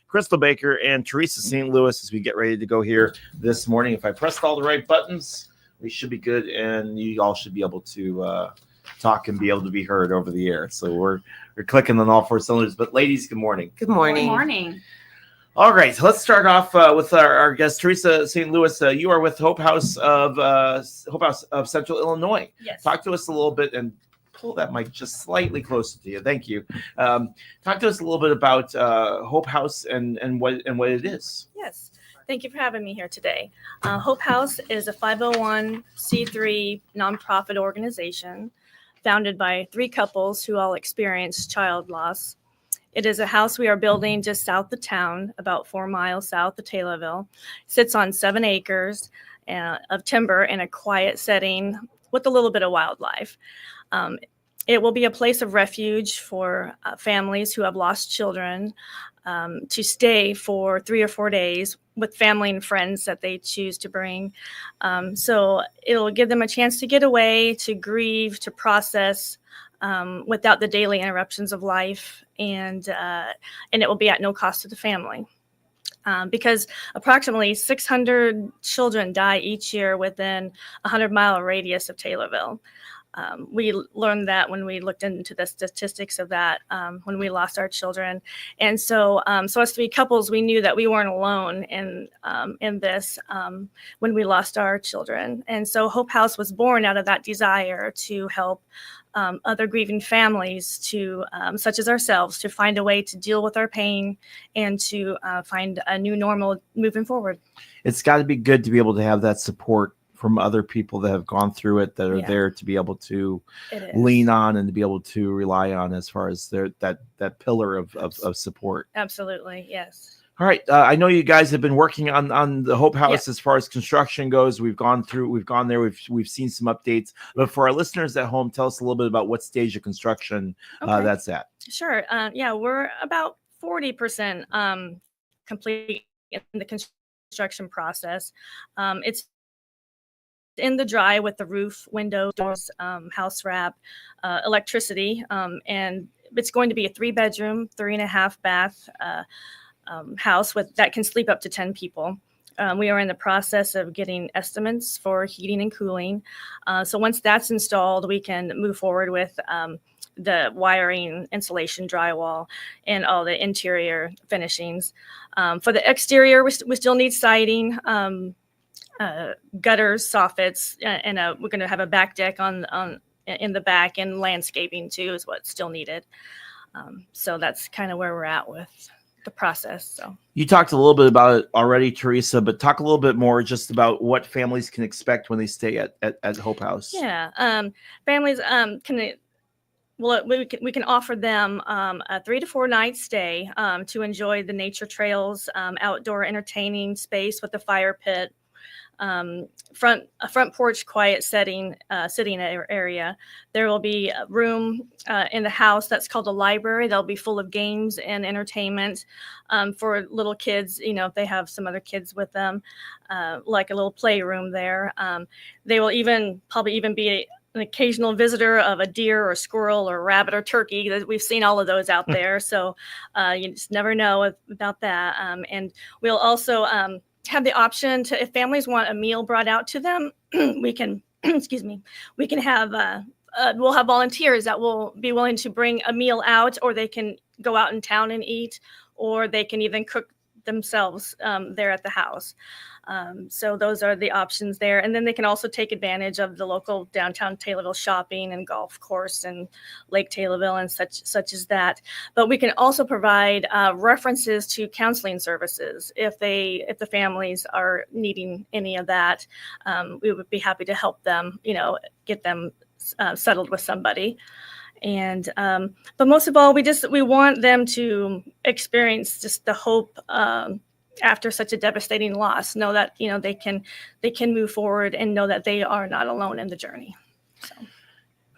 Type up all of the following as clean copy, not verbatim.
Crystal Baker and Teresa St. Louis as we get ready to go here this morning. If I pressed all the right buttons, we should be good, and you all should be able to talk and be able to be heard over the air. So we're clicking on all four cylinders. But ladies, good morning. Good morning. Good morning. All right, so let's start off with our guest, Teresa St. Louis. You are with Hope House of Central Illinois. Yes. Talk to us a little bit and pull that mic just slightly closer to you. Thank you. Talk to us a little bit about Hope House and what it is. Yes. Thank you for having me here today. Hope House is a 501c3 nonprofit organization founded by 3 couples who all experienced child loss. It is a house we are building just south of town, about 4 miles south of Taylorville. It sits on 7 acres of timber in a quiet setting with a little bit of wildlife. It will be a place of refuge for families who have lost children to stay for 3 or 4 days with family and friends that they choose to bring. So it'll give them a chance to get away, to grieve, to process without the daily interruptions of life, and it will be at no cost to the family. Because approximately 600 children die each year within a 100-mile radius of Taylorville. We learned that when we looked into the statistics of that, when we lost our children. And so as 3 couples, we knew that we weren't alone in this when we lost our children. And so Hope House was born out of that desire to help other grieving families, to such as ourselves, to find a way to deal with our pain and to find a new normal moving forward. It's got to be good to be able to have that support from other people that have gone through it, that are there to be able to lean on and to be able to rely on as far as that pillar of support. Absolutely, yes. All right. I know you guys have been working on the Hope House as far as construction goes. We've gone there. We've seen some updates. But for our listeners at home, tell us a little bit about what stage of construction that's at. Sure. We're about 40% complete in the construction process. It's in the dry with the roof, windows, doors, house wrap, electricity, and it's going to be a 3-bedroom, 3.5 bath house that can sleep up to 10 people. We are in the process of getting estimates for heating and cooling. So once that's installed, we can move forward with the wiring, insulation, drywall, and all the interior finishings. For the exterior, we still need siding, gutters, soffits, and we're going to have a back deck in the back, and landscaping too is what's still needed. So that's kind of where we're at with the process. So you talked a little bit about it already, Teresa, but talk a little bit more just about what families can expect when they stay at Hope House. Yeah, families we can offer them a 3 to 4 night stay to enjoy the nature trails, outdoor entertaining space with a fire pit, front porch, quiet sitting area. There will be a room in the house that's called a library. That'll be full of games and entertainment for little kids. If they have some other kids with them, like a little playroom there. They will probably even be an occasional visitor of a deer or a squirrel or a rabbit or turkey. We've seen all of those out there, so you just never know about that. And we'll also have the option to, if families want a meal brought out to them, we can have we'll have volunteers that will be willing to bring a meal out, or they can go out in town and eat, or they can even cook themselves there at the house. So those are the options there. And then they can also take advantage of the local downtown Taylorville shopping and golf course and Lake Taylorville and such as that. But we can also provide references to counseling services if the families are needing any of that. We would be happy to help them, get them settled with somebody. And but most of all, we want them to experience just the hope after such a devastating loss. Know that they can move forward and know that they are not alone in the journey. So.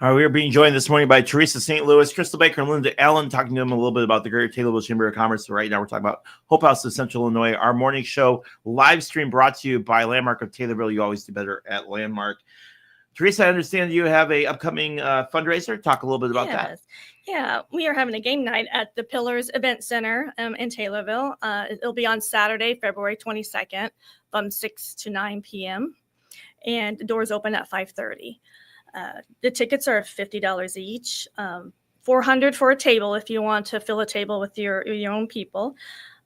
All right, we are being joined this morning by Teresa St. Louis, Crystal Baker, and Linda Allen, talking to them a little bit about the Greater Taylorville Chamber of Commerce. So right now we're talking about Hope House of Central Illinois. Our morning show live stream brought to you by Landmark of Taylorville. You always do better at Landmark. Teresa, I understand you have a upcoming fundraiser. Talk a little bit about that. Yeah, we are having a game night at the Pillars Event Center in Taylorville. It'll be on Saturday, February 22nd from 6 to 9 p.m. And the doors open at 5:30. The tickets are $50 each, $400 for a table if you want to fill a table with your own people.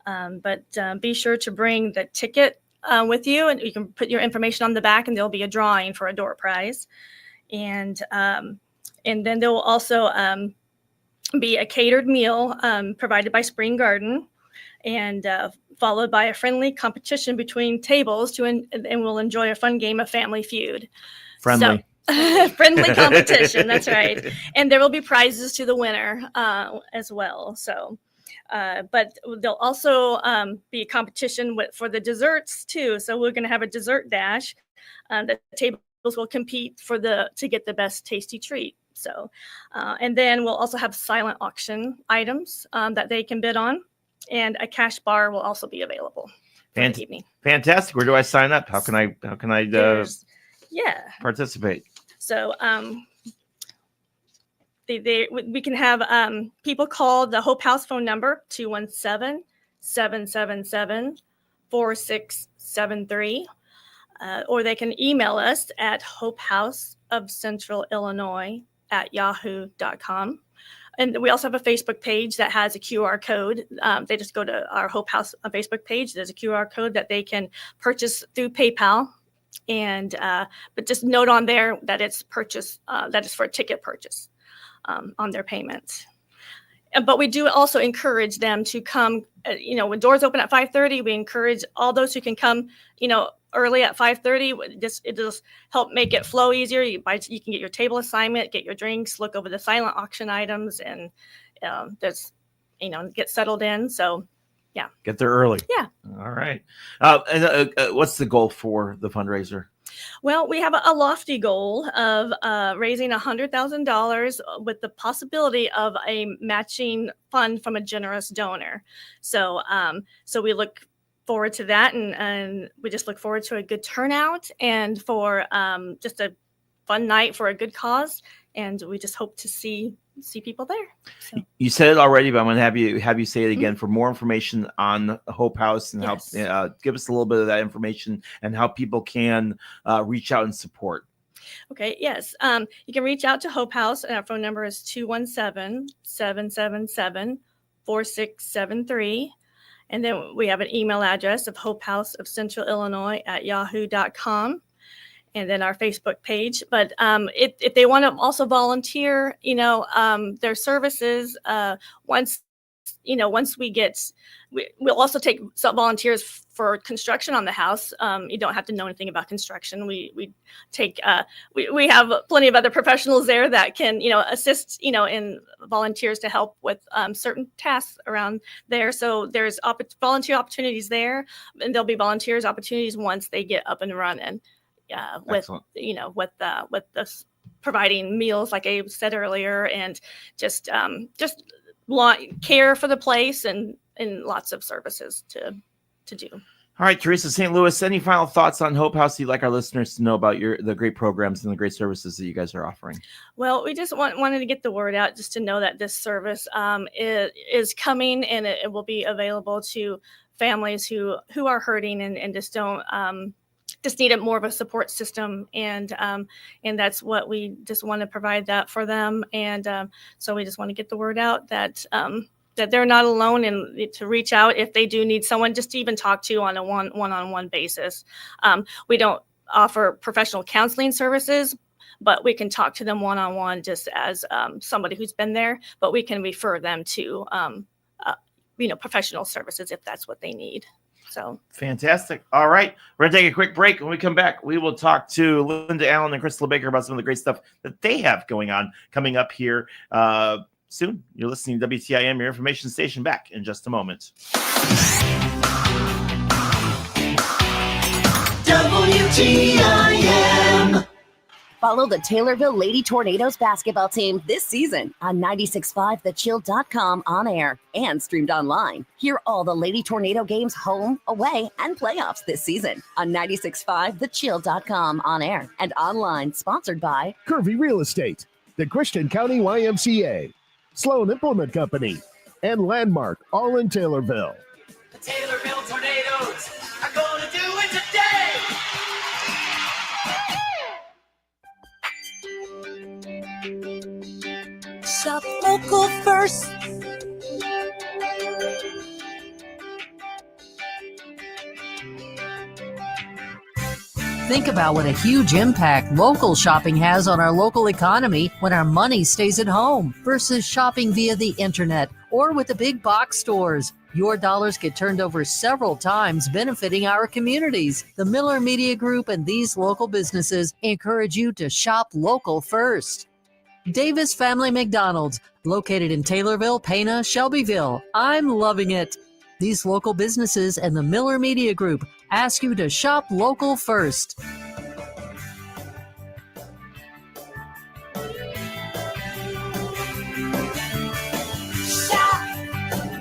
But be sure to bring the ticket with you, and you can put your information on the back, and there'll be a drawing for a door prize. And then there will also be a catered meal provided by Spring Garden, and followed by a friendly competition between tables and we'll enjoy a fun game of Family Feud. Friendly. Friendly competition, that's right. And there will be prizes to the winner as well. So, but there'll also be a competition for the desserts too. So we're going to have a dessert dash. The tables will compete to get the best tasty treat. So, and then we'll also have silent auction items that they can bid on, and a cash bar will also be available for the evening. Fantastic. Where do I sign up? How can I participate? So we can have people call the Hope House phone number 217-777-4673, or they can email us at hopehouseofcentralillinois@yahoo.com. And we also have a Facebook page that has a QR code. They just go to our Hope House Facebook page. There's a QR code that they can purchase through PayPal. And but just note on there that it's purchase that is for a ticket purchase on their payment. But we do also encourage them to come. When doors open at 5:30, we encourage all those who can come. Early at 5:30. It just help make it flow easier. You can get your table assignment, get your drinks, look over the silent auction items, and get settled in. So. Yeah. Get there early. Yeah. All right. And what's the goal for the fundraiser? Well, we have a lofty goal of raising $100,000 with the possibility of a matching fund from a generous donor. So we look forward to that, and we just look forward to a good turnout and for just a fun night for a good cause. And we just hope to see people there. So. You said it already, but I'm going to have you say it again. For more information on Hope House and yes. help give us a little bit of that information and how people can reach out and support. Okay, yes. You can reach out to Hope House, and our phone number is 217-777-4673. And then we have an email address of hopehouseofcentralillinois@yahoo.com. And then our Facebook page. But if they want to also volunteer, their services, once we'll also take some volunteers for construction on the house. You don't have to know anything about construction. We have plenty of other professionals there that can, assist, in volunteers to help with certain tasks around there. So there's volunteer opportunities there, and there'll be volunteers opportunities once they get up and running. With the providing meals, like Abe said earlier, and just care for the place and lots of services to do. All right, Teresa, St. Louis, any final thoughts on Hope House you'd like our listeners to know about the great programs and the great services that you guys are offering? Well, we just wanted to get the word out, just to know that this service is coming, and it will be available to families who are hurting and just don't. Just need more of a support system, and that's what we just want to provide that for them. And so we just want to get the word out that they're not alone, and to reach out if they do need someone just to even talk to on a one-on-one basis. We don't offer professional counseling services, but we can talk to them one-on-one just as somebody who's been there, but we can refer them to professional services if that's what they need. So fantastic. All right. We're going to take a quick break. When we come back, we will talk to Linda Allen and Crystal Baker about some of the great stuff that they have going on coming up here soon. You're listening to WTIM, your information station. Back in just a moment. WTIM. Follow the Taylorville Lady Tornadoes basketball team this season on 96.5thechill.com on air and streamed online. Hear all the Lady Tornado games home, away, and playoffs this season on 96.5thechill.com on air and online, sponsored by Curvy Real Estate, the Christian County YMCA, Sloan Implement Company, and Landmark, all in Taylorville. The Taylorville Tornadoes are going to do it today. Shop local first. Think about what a huge impact local shopping has on our local economy when our money stays at home versus shopping via the internet or with the big box stores. Your dollars get turned over several times, benefiting our communities. The Miller Media Group and these local businesses encourage you to shop local first. Davis Family McDonald's, located in Taylorville, Pana, Shelbyville. I'm loving it. These local businesses and the Miller Media Group ask you to shop local first. Shop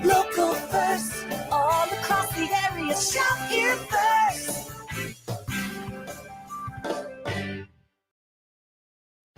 local first. All across the area, shop here first.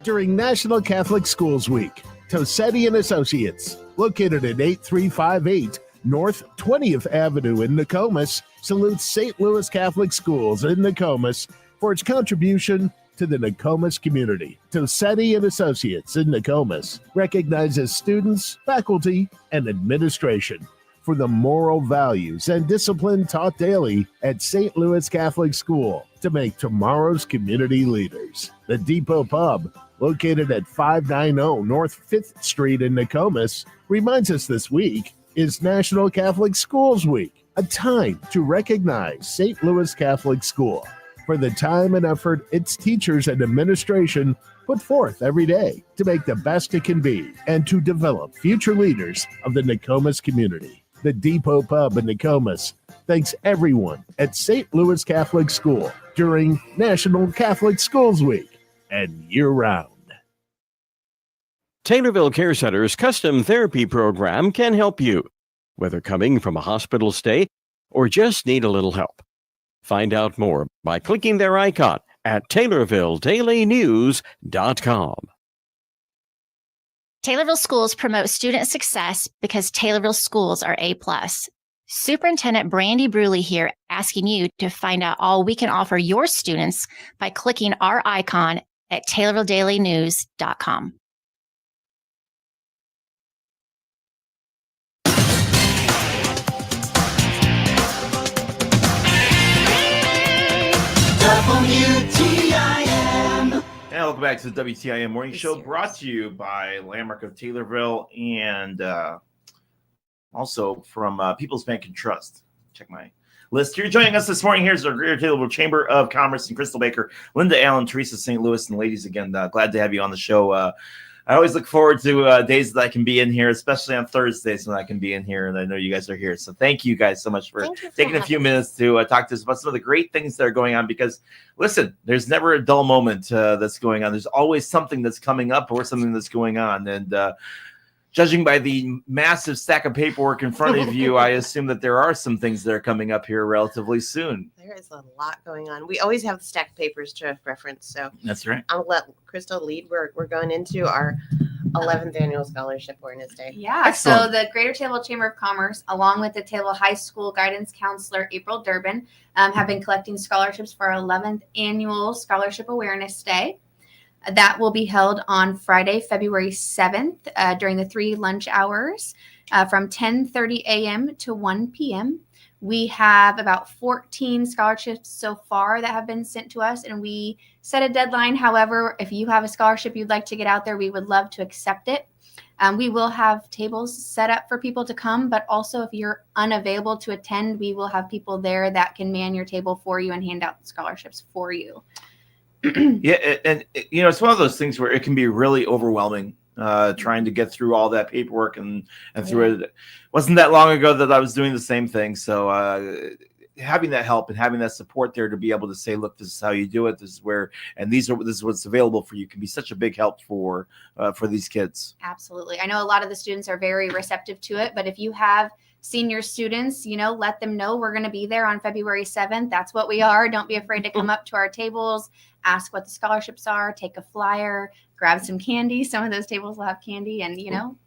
During National Catholic Schools Week, Tosetti and Associates, located at 8358 North 20th Avenue in Nokomis, salutes St. Louis Catholic Schools in Nokomis for its contribution to the Nokomis community. Tosetti and Associates in Nokomis recognizes students, faculty, and administration for the moral values and discipline taught daily at St. Louis Catholic School to make tomorrow's community leaders. The Depot Pub, located at 590 North 5th Street in Nokomis, reminds us this week is National Catholic Schools Week, a time to recognize St. Louis Catholic School for the time and effort its teachers and administration put forth every day to make the best it can be and to develop future leaders of the Nokomis community. The Depot Pub in Nokomis thanks everyone at St. Louis Catholic School during National Catholic Schools Week and year-round. Taylorville Care Center's custom therapy program can help you, whether coming from a hospital stay or just need a little help. Find out more by clicking their icon at TaylorvilleDailyNews.com. Taylorville schools promote student success because Taylorville schools are A+. Superintendent Brandy Bruley here, asking you to find out all we can offer your students by clicking our icon at TaylorvilleDailyNews.com. WTIM. And welcome back to the WTIM Morning Show, brought to you by Landmark of Taylorville and also from People's Bank and Trust. Check my list here. Joining us this morning here is our Greater Taylorville Chamber of Commerce and Crystal Baker, Linda Allen, Teresa St. Louis, and ladies, again, glad to have you on the show. I always look forward to days that I can be in here, especially on Thursdays when I can be in here, and I know you guys are here. So thank you guys so much for taking a few minutes to talk to us about some of the great things that are going on, because, listen, there's never a dull moment that's going on. There's always something that's coming up or something that's going on, and judging by the massive stack of paperwork in front of you, I assume that there are some things that are coming up here relatively soon. There is a lot going on. We always have the stacked papers to reference, so That's right. I'll let Crystal lead. We're going into our 11th annual scholarship awareness day. Yeah, Excellent. so the Greater Taylorville Chamber of Commerce, along with the Taylorville High School guidance counselor April Durbin, have been collecting scholarships for our 11th annual Scholarship Awareness Day. That will be held on Friday, February 7th during the 3 lunch hours from 10:30 a.m. to 1 p.m. We have about 14 scholarships so far that have been sent to us, and we set a deadline. However, if you have a scholarship you'd like to get out there, we would love to accept it. We will have tables set up for people to come, but also if you're unavailable to attend, we will have people there that can man your table for you and hand out scholarships for you. Yeah, and you know, it's one of those things where it can be really overwhelming trying to get through all that paperwork and through it. Wasn't that long ago that I was doing the same thing. So having that help and having that support there to be able to say, look, this is how you do it. This is where, and this is what's available for you, can be such a big help for these kids. Absolutely. I know a lot of the students are very receptive to it, but if you have senior students, let them know we're going to be there on February 7th. That's what we are. Don't be afraid to come up to our tables, ask what the scholarships are, take a flyer, grab some candy. Some of those tables will have candy, and,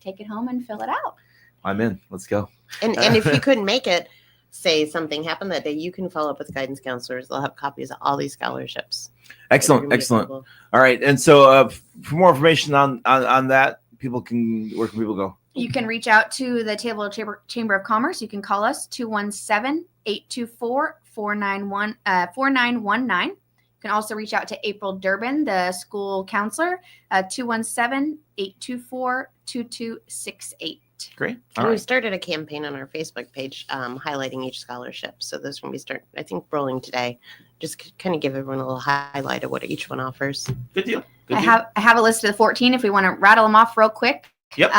take it home and fill it out. I'm in. Let's go. And if you couldn't make it, say something happened that day, you can follow up with the guidance counselors. They'll have copies of all these scholarships. Excellent. All right. And so for more information on that, where can people go? You can reach out to the Taylorville Chamber of Commerce. You can call us 217-824-4919. You can also reach out to April Durbin, the school counselor, 217-824-2268. Great. We started a campaign on our Facebook page highlighting each scholarship. So those will be I think, rolling today. Just kind of give everyone a little highlight of what each one offers. Good deal. I have a list of the 14 if we want to rattle them off real quick. Yep.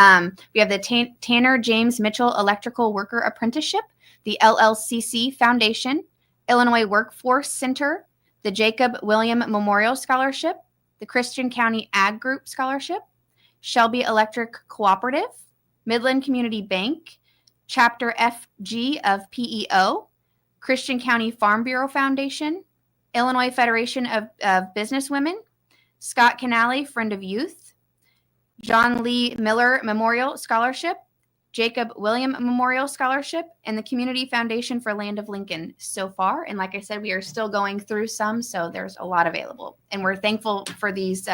We have the Tanner James Mitchell Electrical Worker Apprenticeship, the LLCC Foundation, Illinois Workforce Center, the Jacob William Memorial Scholarship, the Christian County Ag Group Scholarship, Shelby Electric Cooperative, Midland Community Bank, Chapter FG of PEO, Christian County Farm Bureau Foundation, Illinois Federation of Businesswomen, Scott Canale Friend of Youth, John Lee Miller Memorial Scholarship, Jacob William Memorial Scholarship, and the Community Foundation for Land of Lincoln so far. And like I said, we are still going through some, so there's a lot available. And we're thankful for these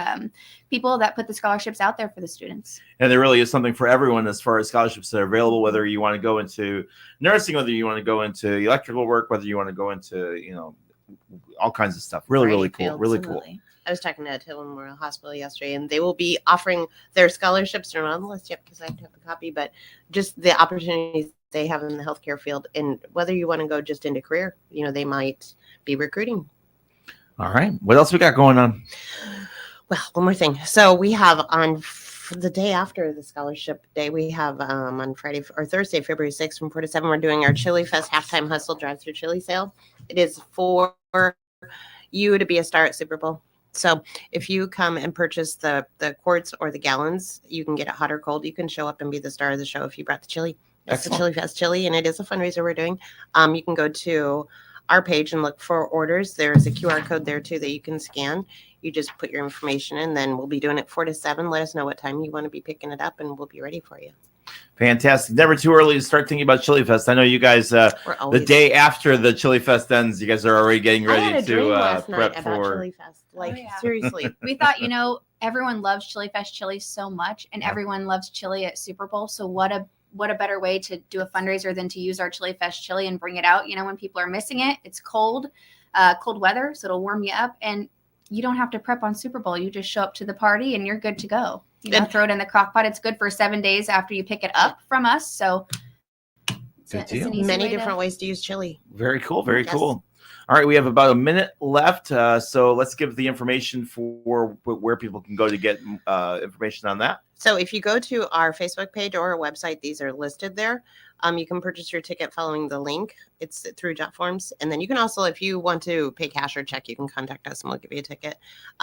people that put the scholarships out there for the students. And there really is something for everyone as far as scholarships that are available, whether you want to go into nursing, whether you want to go into electrical work, whether you want to go into, all kinds of stuff. Really cool. Really cool. I was talking to Taylor Memorial Hospital yesterday, and they will be offering their scholarships. They're not on the list yet because I have to have the copy, but just the opportunities they have in the healthcare field, and whether you want to go just into career, they might be recruiting. All right. What else we got going on? Well, one more thing. So we have on the day after the scholarship day, we have on Friday or Thursday, February 6th from 4 to 7, we're doing our Chili Fest halftime hustle drive-through chili sale. It is for you to be a star at Super Bowl. So if you come and purchase the quarts or the gallons, you can get it hot or cold. You can show up and be the star of the show if you brought the chili. It's the Chili Fest chili, and it is a fundraiser we're doing. You can go to our page and look for orders. There's a QR code there too that you can scan. You just put your information in, then we'll be doing it 4 to 7. Let us know what time you want to be picking it up, and we'll be ready for you. Fantastic. Never too early to start thinking about Chili Fest. I know you guys, the day after the Chili Fest ends, you guys are already getting ready to prep for Chili Fest. Seriously. We thought, everyone loves Chili Fest chili so much, and everyone loves chili at Super Bowl. So what a better way to do a fundraiser than to use our Chili Fest chili and bring it out, when people are missing it. It's cold weather, so it'll warm you up, and you don't have to prep on Super Bowl. You just show up to the party and you're good to go. Throw it in the crock pot. It's good for 7 days after you pick it up from us. So good deal. Many different ways to use chili. Very cool. Very cool. All right, we have about a minute left, so let's give the information for where people can go to get information on that. So if you go to our Facebook page or our website, these are listed there. You can purchase your ticket following the link. It's through JotForms. And then you can also, if you want to pay cash or check, you can contact us and we'll give you a ticket.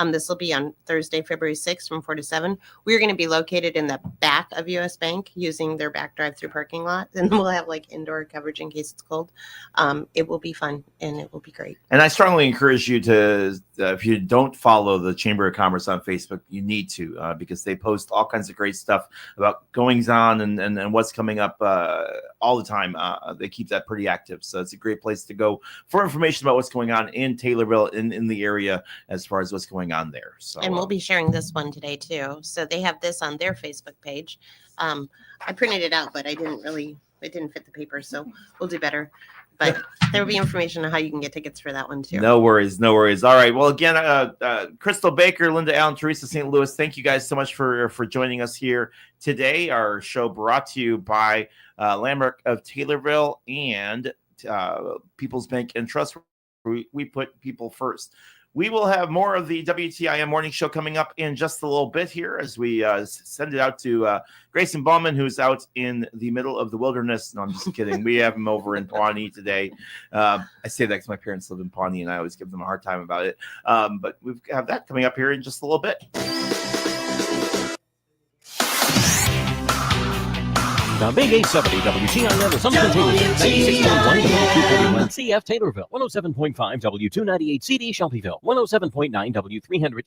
This will be on Thursday, February 6th from 4 to 7. We're going to be located in the back of US Bank using their back drive-through parking lot. And we'll have indoor coverage in case it's cold. It will be fun and it will be great. And I strongly encourage you to, if you don't follow the Chamber of Commerce on Facebook, you need to, because they post all kinds of great stuff about goings on and what's coming up all the time. They keep that pretty active. So it's a great place to go for information about what's going on in Taylorville, in the area, as far as what's going on there. So, and we'll be sharing this one today too. So they have this on their Facebook page. I printed it out, but it didn't fit the paper. So we'll do better. But there will be information on how you can get tickets for that one too. No worries. All right. Well, again, Crystal Baker, Linda Allen, Teresa St. Louis, thank you guys so much for joining us here today. Our show brought to you by Landmark of Taylorville and People's Bank and Trust. We put people first. We will have more of the WTIM morning show coming up in just a little bit here as we send it out to Grayson Bauman, who's out in the middle of the wilderness. No, I'm just kidding. We have him over in Pawnee today. I say that because my parents live in Pawnee, and I always give them a hard time about it. But we have that coming up here in just a little bit. The Big 870 WTIM is continuing. 96.1 W241 CF Taylorville, 107.5 W298 CD Shelbyville, 107.9 W300